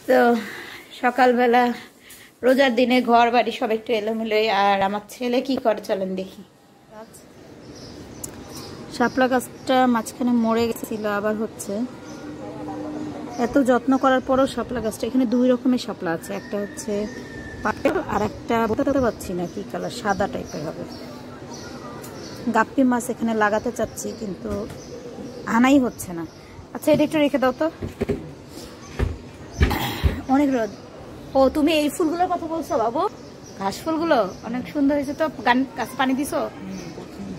তো সকালবেলা রোজার দিনে ঘর বাড়ি সব একটু এলোমেলো। আর আমার ছেলে কি করে চলেন দেখি। শাপলা গাছটা মাঝখানে মরে গেছিল, আবার হচ্ছে। এত যত্ন করার পরও শাপলা গাছটা, এখানে দুই রকমের শাপলা আছে, একটা হচ্ছে পাটের আর একটা বলতে পারছি না কি কালার, সাদা টাইপের হবে। গাপ্পি মাছ এখানে লাগাতে চাচ্ছি কিন্তু আনাই হচ্ছে না। আচ্ছা এটা একটু রেখে দাও তো, অনেক রোদ। ও তুমি এই ফুলগুলোর কথা বলছো বাবু? ঘাস ফুলগুলো অনেক সুন্দর হয়েছে তো। গাছ পানি দিছো?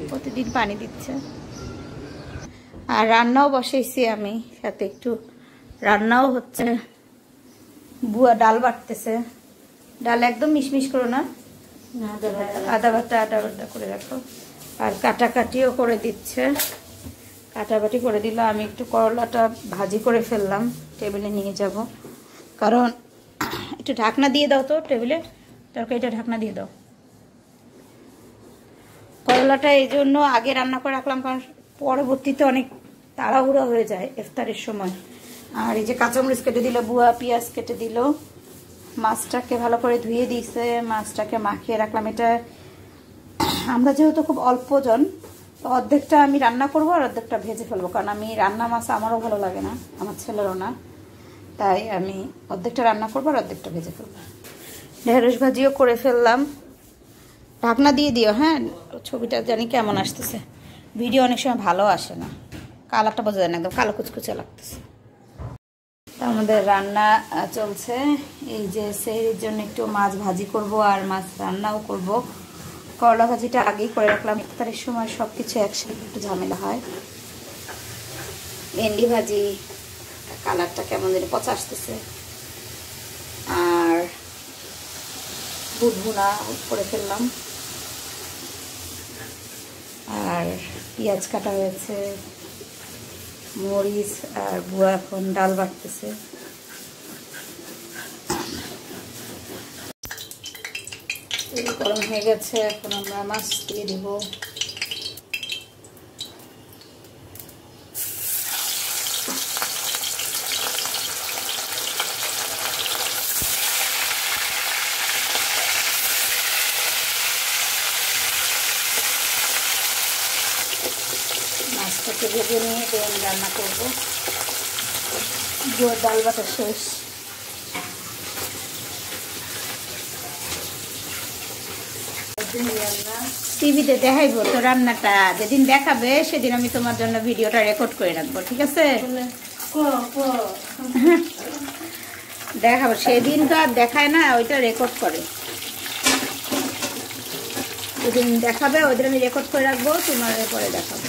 প্রতিদিন পানি দিচ্ছে। আর রান্নাও বসাইছি আমি, সাথে একটু রান্নাও হচ্ছে। বুয়া ডাল বাটতেছে। ডাল একদম মিশমিশ করো না, আদা বাটা করে রাখো। আর কাটাকাটিও করে দিচ্ছে, কাটাবাটি করে দিল। আমি একটু করলাটা ভাজি করে ফেললাম, টেবিলে নিয়ে যাব। কারণ একটু ঢাকনা দিয়ে দাও তো টেবিলে, তরকারিটা ঢাকনা দিয়ে দাও। করলাটা এই জন্য আগে রান্না করে রাখলাম, কারণ পরবর্তীতে অনেক তাড়াহুড়ো হয়ে যায় ইফতারের সময়। আর এই যে কাঁচামরিচ কেটে দিল বুয়া, পেঁয়াজ কেটে দিল। মাছটাকে ভালো করে ধুয়ে দিয়েছে, মাছটাকে মাখিয়ে রাখলাম। এটা আমরা যেহেতু খুব অল্প জন, তো অর্ধেকটা আমি রান্না করবো আর অর্ধেকটা ভেজে ফেলবো। কারণ আমি রান্না মাছ আমারও ভালো লাগে না, আমার ছেলেরও না, তাই আমি অর্ধেকটা রান্না করবো আর অর্ধেকটা ভেজে ফেলবো। ঢেঁড়স ভাজিও করে ফেললাম। ঢাকনা দিয়ে দিও। হ্যাঁ, ছবিটা জানি কেমন আসতেছে, ভিডিও অনেক সময় ভালো আসে না, কালারটা বোঝা যায় না, একদম কালো কুচকুচে লাগতেছে। আমাদের রান্না চলছে। এই যে সেহরির জন্য একটু মাছ ভাজি করব আর মাছ রান্নাও করব। করলা ভাজিটা আগেই করে রাখলাম, ইফতারের সময় সব কিছু একসাথে একটু ঝামেলা হয়। ভেন্ডি ভাজি, কালারটা কেমন যেন পচা আসতেছে। আর বুট ভুনা করে ফেললাম। আর পেঁয়াজ কাটা হয়েছে, মরিচ। আর বুয়া এখন ডাল বাটতেছে। গরম হয়ে গেছে, এখন আমরা মাছ দিয়ে দিব। মাছটাকে ভেজে নিয়ে দেন রান্না করবো। বুয়ার ডাল বাটা শেষ। টিভিতে দেখাইবো তো রান্নাটা, যেদিন দেখাবে সেদিন আমি তোমার জন্য ভিডিওটা রেকর্ড করে রাখবো, ঠিক আছে? দেখাবো, সেদিন তো আর দেখায় না, ওইটা রেকর্ড করে। যেদিন দেখাবে ওইদিন আমি রেকর্ড করে রাখবো, তোমার পরে দেখাবো।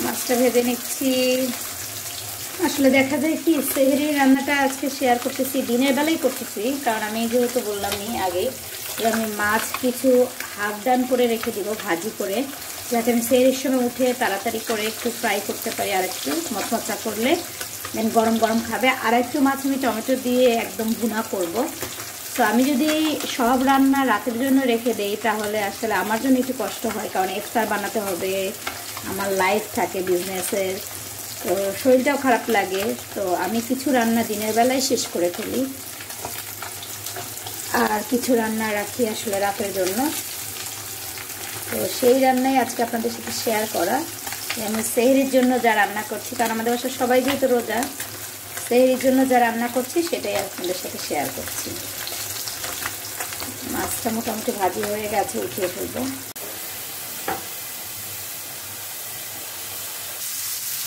মাছটা ভেজে নিচ্ছি। আসলে দেখা যায় কি, সেহরির রান্নাটা আজকে শেয়ার করতেছি, দিনের বেলায় করতেছি। কারণ আমি যেহেতু বললামই আগে, আমি মাছ কিছু হাফ ডান করে রেখে দিব ভাজি করে, যাতে আমি সেহরির সময় উঠে তাড়াতাড়ি করে একটু ফ্রাই করতে পারি। আর একটু মচমচা করলে দেন গরম গরম খাবে। আর একটু মাছ আমি টমেটো দিয়ে একদম ভুনা করব। তো আমি যদি সব রান্না রাতের জন্য রেখে দেই তাহলে আসলে আমার জন্য একটু কষ্ট হয়, কারণ ইফতার বানাতে হবে, আমার লাইফ থাকে বিজনেসের, তো শরীরটাও খারাপ লাগে। তো আমি কিছু রান্না দিনের বেলায় শেষ করে ফেলি, আর কিছু রান্না রাখি আসলে রাতের জন্য। তো সেই রান্নাই আজকে আপনাদের সাথে শেয়ার করা। আমি সেহরির জন্য যা রান্না করছি, কারণ আমাদের বাসায় সবাই যেহেতু রোজা, সেহরির জন্য যা রান্না করছি সেটাই আপনাদের সাথে শেয়ার করছি। মাছটা মোটামুটি ভাজি হয়ে গেছে, উঠিয়ে ফেলবো।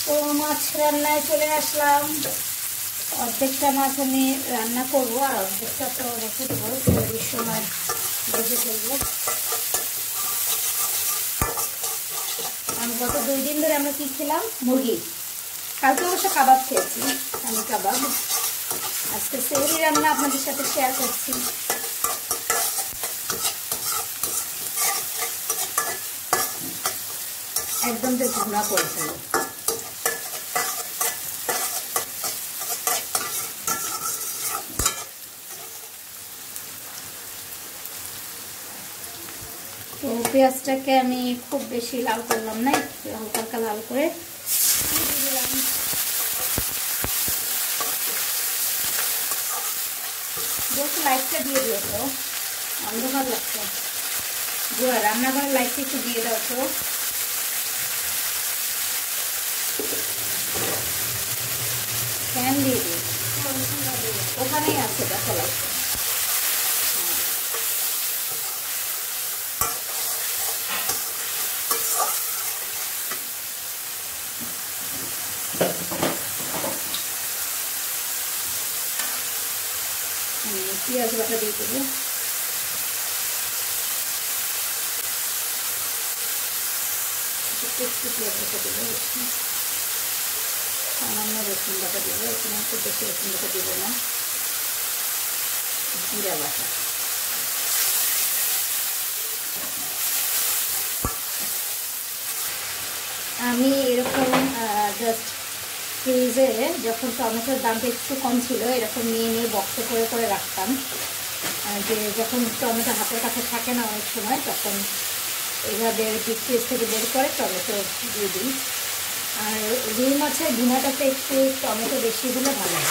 তো মাছ রান্নায় চলে আসলাম। অর্ধেকটা মাছ আমি রান্না করবো আর অর্ধেকটা তো রেখে দেবো, সেহরির সময় ভেজে ফেলবো। গত 2 দিন ধরে আমরা কি খেলাম, মুরগি। কালকে অবশ্য কাবাব খেয়েছি, আমি কাবাব। আজকে সেহরি রান্না আপনাদের সাথে শেয়ার করছি। একদম তো ভুনা করেছে। তো পেঁয়াজটাকে আমি খুব বেশি লাল করলাম না, হালকা হালকা লাল করে দিলাম। একটু লাইটটা দিয়ে দিও তো, অন্ধকার লাগছে। বুয়া রান্নাঘরের লাইটটা একটু দিয়ে দাও তো। ফ্যান দিয়ে দিই, ওখানেই আছে দেখো লাইটটা। পেঁয়াজ বাটা দিয়ে দেবো, একটু পেঁয়াজ বাটা দেবো, সামান্য রসুন বাটা দেবো, এখানে একটু বেশি রসুন বাটা দেবো না, জিরা বাটা। আমি এরকম জাস্ট ফ্রিজে যখন টমেটোর দামটা একটু কম ছিল এরকম নিয়ে নিয়ে বক্সে করে করে রাখতাম, যে যখন টমেটো হাতের কাছে থাকে না অনেক সময় তখন এইভাবে ফ্রিজ থেকে বের করে টমেটো দিয়ে দিই। আর রুই মাছের ভুনাটাতে একটু টমেটো বেশি দিলে ভালো হয়,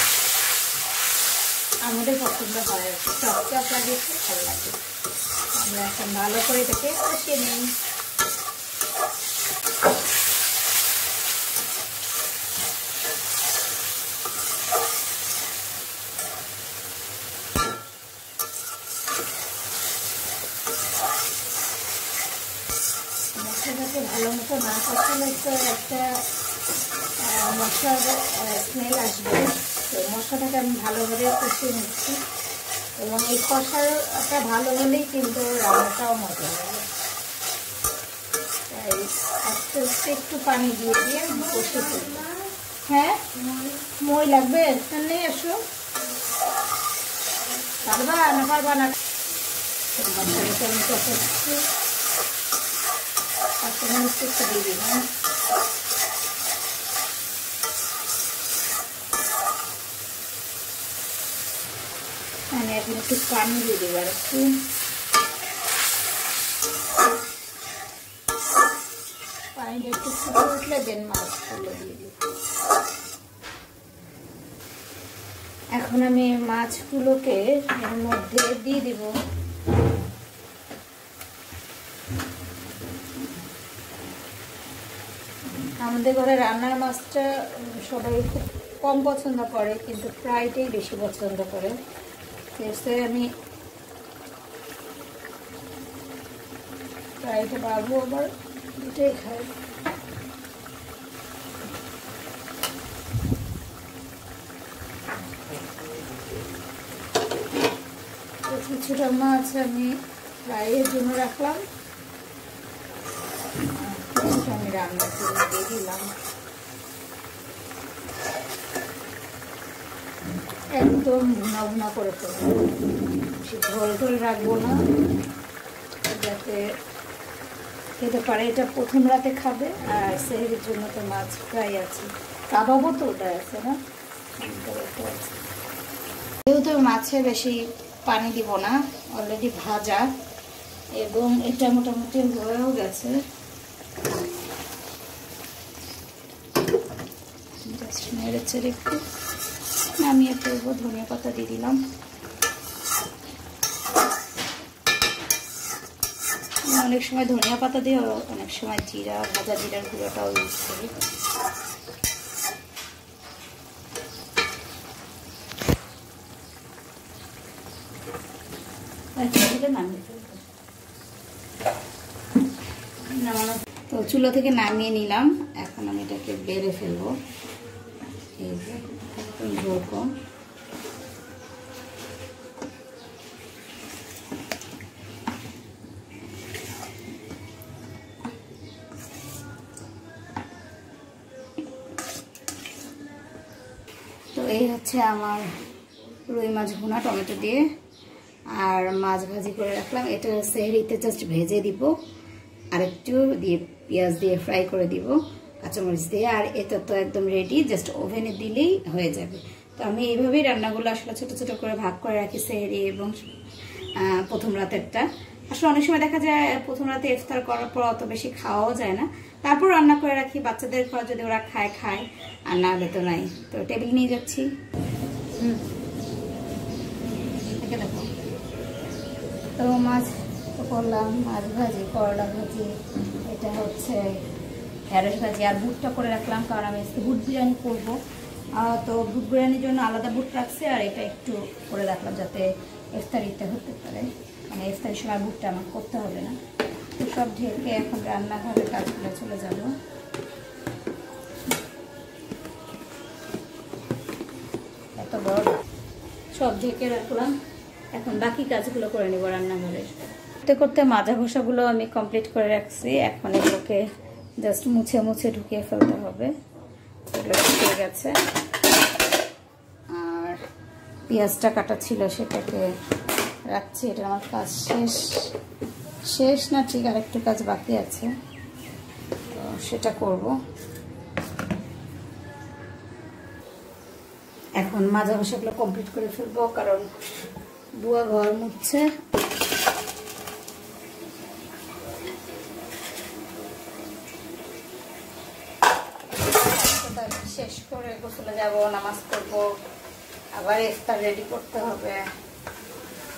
আমাদের পছন্দ হয়, চপ চপ লাগে, খুব ভালো লাগে। আমরা এখন ভালো করে এটাকে কষিয়ে নিই। মশলাটাকে ভালো মতো না কষালে তো একটা মশলার স্মেল আসবে, তো মশলাটাকে আমি ভালোভাবে কষিয়ে নিচ্ছি, এবং এই কষাটা ভালো হলেই কিন্তু রান্নাটাও মজা হবে। তাই আস্তে আস্তে একটু পানি দিয়ে দিয়ে কষিয়ে ফেলব। হ্যাঁ মই লাগবে, নেই আসো, পারবা না পারবা না, আমি কষাচ্ছি। একটু দিয়ে দিই, হ্যাঁ আমি এখন একটু পানি দিয়ে দেবো, আর একটু পানিটা একটু ফুটে উঠলে দেন মাছগুলো দিয়ে দিব। এখন আমি মাছগুলোকে এর মধ্যে দিয়ে দিব। আমাদের ঘরে রান্নার মাছটা সবাই খুব কম পছন্দ করে, কিন্তু ফ্রাইটাই বেশি পছন্দ করে। আমি ফ্রাইটা বাড়বো, আবার দুটোই খাই। কিছুটা মাছ আমি ফ্রাইয়ের জন্য রাখলাম, কিছুটা আমি রান্নার জন্য দিয়ে দিলাম। একদম ভুনা ভুনা করে ফেলবো, ঝোল ঝোল রাখবো না, যাতে খেতে পারে। এটা প্রথম রাতে খাবে, আর সেহেরির জন্য তো মাছ ফ্রাই আছে, কাবাবও তো ওটা আছে না, যেহেতু মাছে বেশি পানি দিব না, অলরেডি ভাজা, এবং এটা মোটামুটি হয়েও গেছে। জাস্ট নেড়ে চেড়ে একটু নামিয়ে ফেলবো, ধনিয়া পাতা দিয়ে দিলাম। অনেক সময় ধনিয়া পাতা দিয়ে, অনেক সময় জিরা, ভাজা জিরার গুঁড়োটাও ইউজ করি। তো চুলো থেকে নামিয়ে নিলাম, এখন আমি এটাকে বেড়ে ফেলবো। এই যে একদম ঝোল কম। তো এই হচ্ছে আমার রুই মাছ ভুনা টমেটো দিয়ে, আর মাছ ভাজি করে রাখলাম। এটা সেহরিতে জাস্ট ভেজে দিব, আর একটু দিয়ে পেঁয়াজ দিয়ে ফ্রাই করে দিব কাঁচামরিচ দিয়ে, আর এটা তো একদম রেডি, জাস্ট ওভেনে দিলেই হয়ে যাবে। তো আমি এইভাবেই রান্নাগুলো আসলে ছোট ছোট করে ভাগ করে রাখি, সেহরি এবং প্রথম রাতেরটা। আসলে অনেক সময় দেখা যায় প্রথম রাতে ইফতার করার পর অত বেশি খাওয়াও যায় না, তারপর রান্না করে রাখি, বাচ্চাদের খাওয়া যদি ওরা খায় খায়, আর না হলে তো নাই। তো টেবিল নিয়ে যাচ্ছি। থেকে দেখো। তো মাছ তো করলাম, মাছ ভাজি, করলা ভাজি, এটা হচ্ছে ঢেঁড়স ভাজি, আর বুটটা করে রাখলাম কারণ আমি বুট বিরিয়ানি করবো। তো বুট বিরিয়ানির জন্য আলাদা বুট রাখছি, আর এটা একটু করে রাখলাম যাতে ইফতারিতে হতে পারে, মানে ইফতারির সময় বুটটা আমার করতে হবে না। তো সব ঢেকে এখন রান্নাঘরের কাজগুলো চলে যাব। এত বড় সব ঢেকে রাখলাম, এখন বাকি কাজগুলো করে নিব রান্নাঘরের। করতে করতে মাজা ঘষাগুলো আমি কমপ্লিট করে রাখছি, এখন এগুলোকে জাস্ট মুছে মুছে ঢুকিয়ে ফেলতে হবে। এগুলো শুকিয়ে গেছে, আর পেঁয়াজটা কাটা ছিল সেটাকে রাখছি। এটা আমার কাজ শেষ না, ঠিক আর একটু কাজ বাকি আছে, তো সেটা করব। এখন মাজা ঘষাগুলো কমপ্লিট করে ফেলবো, কারণ বুয়া ঘর মুছছে। শেষ করে গোসলে যাব, নামাজ পড়বো, আবার ইফতার রেডি করতে হবে।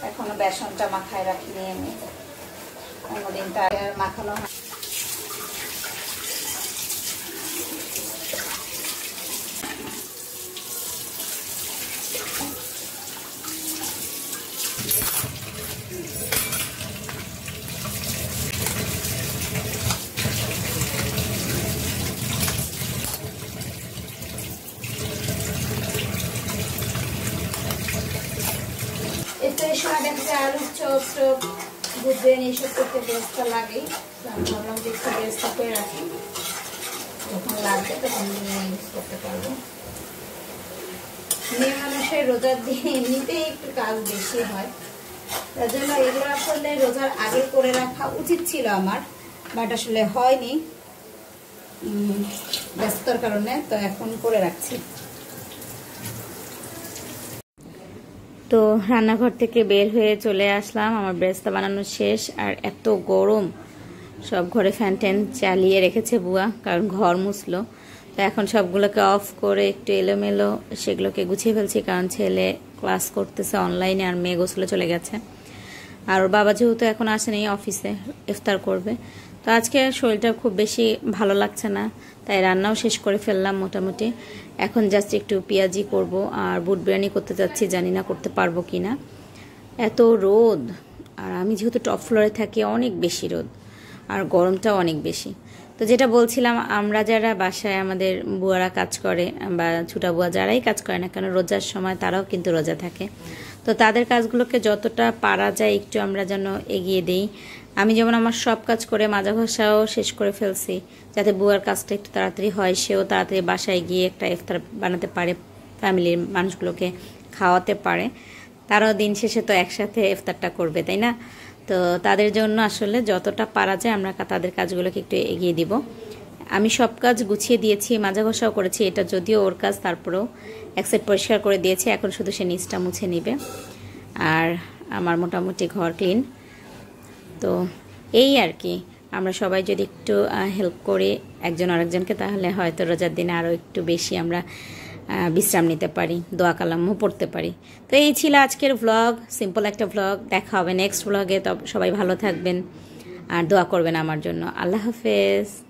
এখনো বেসনটা মাখায় রাখিনি আমি, অন্যদিন তার আর মাখানো হয়। ইফতারের সময় দেখা যায় আলুর চপ টপ বুঝবেন এইসব করতে বেরেস্তা লাগেই, আমি ভাবলাম যে একটু বেরেস্তা করে রাখি, যখন লাগবে তখন ইউজ করতে পারবো। মেয়ে মানুষের রোজার দিনে এমনিতেই একটু কাজ বেশি হয়, তার জন্য এগুলো আসলে রোজার আগে করে রাখা উচিত ছিল আমার, বাট আসলে হয়নি ব্যস্ততার কারণে, তো এখন করে রাখছি। তো রান্নাঘর থেকে বের হয়ে চলে আসলাম, আমার বেরেস্তা বানানো শেষ। আর এত গরম, সব ঘরে ফ্যান ট্যান চালিয়ে রেখেছে বুয়া, কারণ ঘর মুছলো। তো এখন সবগুলোকে অফ করে একটু এলোমেলো সেগুলোকে গুছিয়ে ফেলছি, কারণ ছেলে ক্লাস করতেছে অনলাইনে, আর মেয়ে গোসলে চলে গেছে। আর ওর বাবা যেহেতু এখন আসেনি, অফিসে ইফতার করবে। তো আজকে শরীরটা খুব বেশি ভালো লাগছে না, তাই রান্নাও শেষ করে ফেললাম মোটামুটি। এখন জাস্ট একটু পেঁয়াজি করব, আর বুট বিরিয়ানি করতে যাচ্ছি, জানি না করতে পারবো কি না। এত রোদ, আর আমি যেহেতু টপ ফ্লোরে থাকি, অনেক বেশি রোদ, আর গরমটাও অনেক বেশি। তো যেটা বলছিলাম, আমরা যারা বাসায় আমাদের বুয়ারা কাজ করে, বা ছোটা বুয়া যারাই কাজ করে না কেন, রোজার সময় তারাও কিন্তু রোজা থাকে। তো তাদের কাজগুলোকে যতটা পারা যায় একটু আমরা যেন এগিয়ে দিই। আমি যেমন আমার সব কাজ করে মাজা ঘষাও শেষ করে ফেলছি, যাতে বুয়ার কাজটা একটু তাড়াতাড়ি হয়, সেও তাড়াতাড়ি বাসায় গিয়ে একটা ইফতার বানাতে পারে, ফ্যামিলির মানুষগুলোকে খাওয়াতে পারে। তারাও দিন শেষে তো একসাথে ইফতারটা করবে, তাই না? তো তাদের জন্য আসলে যতটা পারা যায় আমরা তাদের কাজগুলোকে একটু এগিয়ে দিব। আমি সব কাজ গুছিয়ে দিয়েছি, মাজা ঘষাও করেছি, এটা যদিও ওর কাজ, তারপরেও এক সেট পরিষ্কার করে দিয়েছি। এখন শুধু সে নিচটা মুছে নিবে, আর আমার মোটামুটি ঘর ক্লিন। তো এই আর কি, আমরা সবাই যদি একটু হেল্প করি একজন আরেকজনকে, তাহলে হয়তো রোজার দিনে আরও একটু বেশি আমরা বিশ্রাম নিতে পারি, দোয়া কালামও পড়তে পারি। তো এই ছিল আজকের ভ্লগ, সিম্পল একটা ভ্লগ। দেখা হবে নেক্সট ভ্লগে। তো সবাই ভালো থাকবেন আর দোয়া করবেন আমার জন্য। আল্লাহ হাফেজ।